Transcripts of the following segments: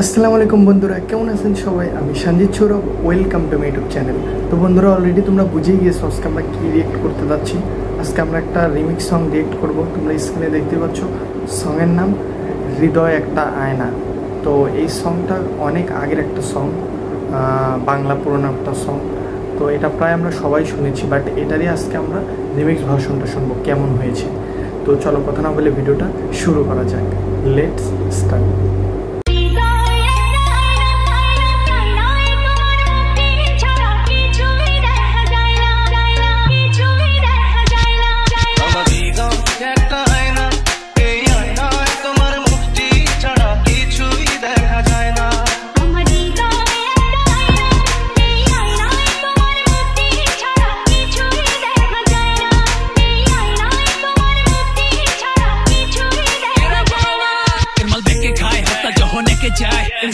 আসসালামু আলাইকুম বন্ধুরা, কেমন আছেন সবাই? আমি Sanjit Sourav, welcome to my YouTube channel. তো বন্ধুরা, অলরেডি তোমরা বুঝেই গিয়েছো আজকে আমরা কী রিয়েক্ট করতে যাচ্ছি। আজকে আমরা একটা রিমিক্স সং রিয়েক্ট করব। তোমরা স্ক্রিনে দেখতে পাচ্ছ, সঙের নাম হৃদয় একটা আয়না। তো এই সংটা অনেক আগের একটা সং, বাংলা পুরনো একটা সং। তো এটা প্রায় আমরা সবাই শুনেছি, বাট এটারই আজকে আমরা রিমিক্স ভার্সনটা শুনবো কেমন হয়েছে। তো চলো কথা না বলে ভিডিওটা শুরু করা যাক। Let's start.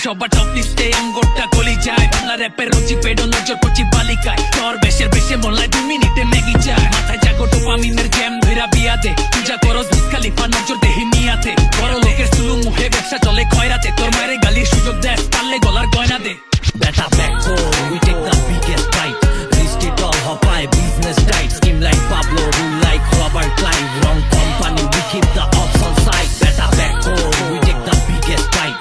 সবার টপ লিস্টে আঙ্গুরটা গলি যায়। বাংলা র্যাপের রুচি পেডো নজর পড়ছি বালিকায়। তোর বেশের বেশে মোল্লায় 2 মিনিটে ম্যাগি চায়। মাথায় জাগো ডোপামিনের জ্যাম ধইরা বিয়াতে। পূজা করো খালিফা নজর দেহি মিয়াতে। বড় লোকের সুলু মুহে ব্যবসা চলে খয়রাতে। তোর মায়ের গালির সুযোগ দেয়, পারলে গলার গয়না দে। বেটা back we take the biggest bite. List it all high, business tight. Scheme like Pablo, rule like Robert Klein. Wrong company, we keep the ops on side. Better back we take the biggest bite.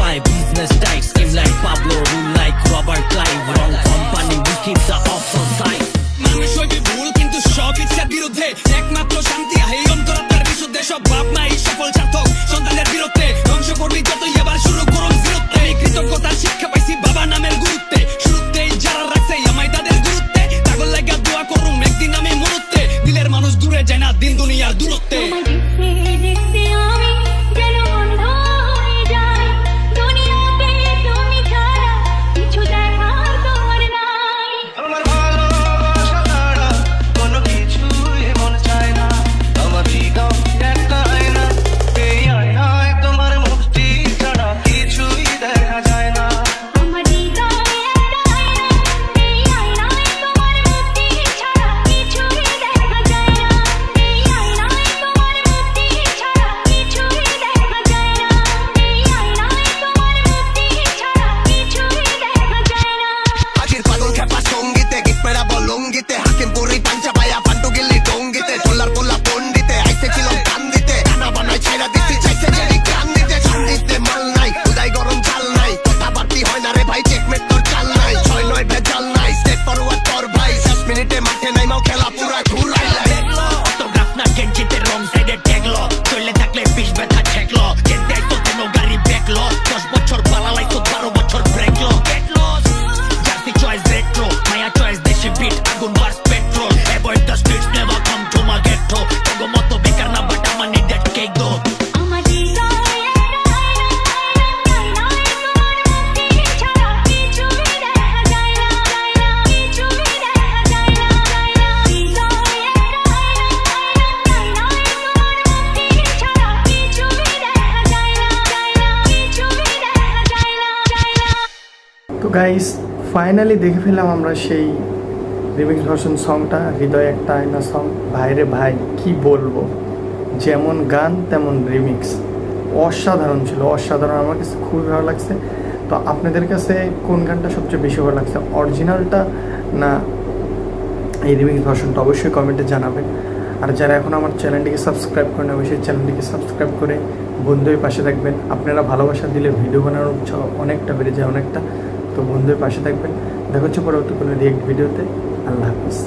High business tight, scheme like Pablo, rule like Robert Klein. Wrong company, we keep the ops on side. মানুষ হইবে ভুল কিন্তু সব ইচ্ছার বিরুদ্ধে। একমাত্র শান্তি আহে অন্তরাত্মার বিশুদ্ধে। সব বাপ নাই সফল সার্থক সন্তানের বিরুদ্ধে। ধ্বংস করবি যতই এবার শুরু করুন বিরুদ্ধে। কৃতজ্ঞতার শিক্ষা পাইছি বাবা নামের গুরুত্বে। শুরুতেই যারা রাখছে আমায় তাদের গুরুত্বে। পাগল লাগা দোয়া করুম একদিন আমি মরুত্তে। দিলের মানুষ দূরে যায় না দিন দুনিয়ার দূরত্বে। তো গাইস, ফাইনালি দেখে ফেললাম আমরা সেই রিমিক্স ভার্সন সংটা, হৃদয় একটা আয়না সং। ভাইরে ভাই, কি বলবো, যেমন গান তেমন রিমিক্স। অসাধারণ ছিল, অসাধারণ। আমার কাছে খুবই ভালো লাগছে। তো আপনাদের কাছে কোন গানটা সবচেয়ে বেশি ভালো লাগছে, অরিজিনালটা না এই রিমিক্স ভার্সনটা? অবশ্যই কমেন্টে জানাবেন। আর যারা এখন আমার চ্যানেলটিকে সাবস্ক্রাইব করেন, অবশ্যই চ্যানেলটিকে সাবস্ক্রাইব করে বন্ধুদের পাশে থাকবেন। আপনারা ভালোবাসা দিলে ভিডিও বানানোর উৎসাহ অনেকটা বেড়ে যায়, অনেকটা। তো বন্ধুদের পাশে থাকবেন। দেখা হচ্ছে পরবর্তী কোনো রিয়েক্ট ভিডিওতে। আল্লাহ হাফিজ।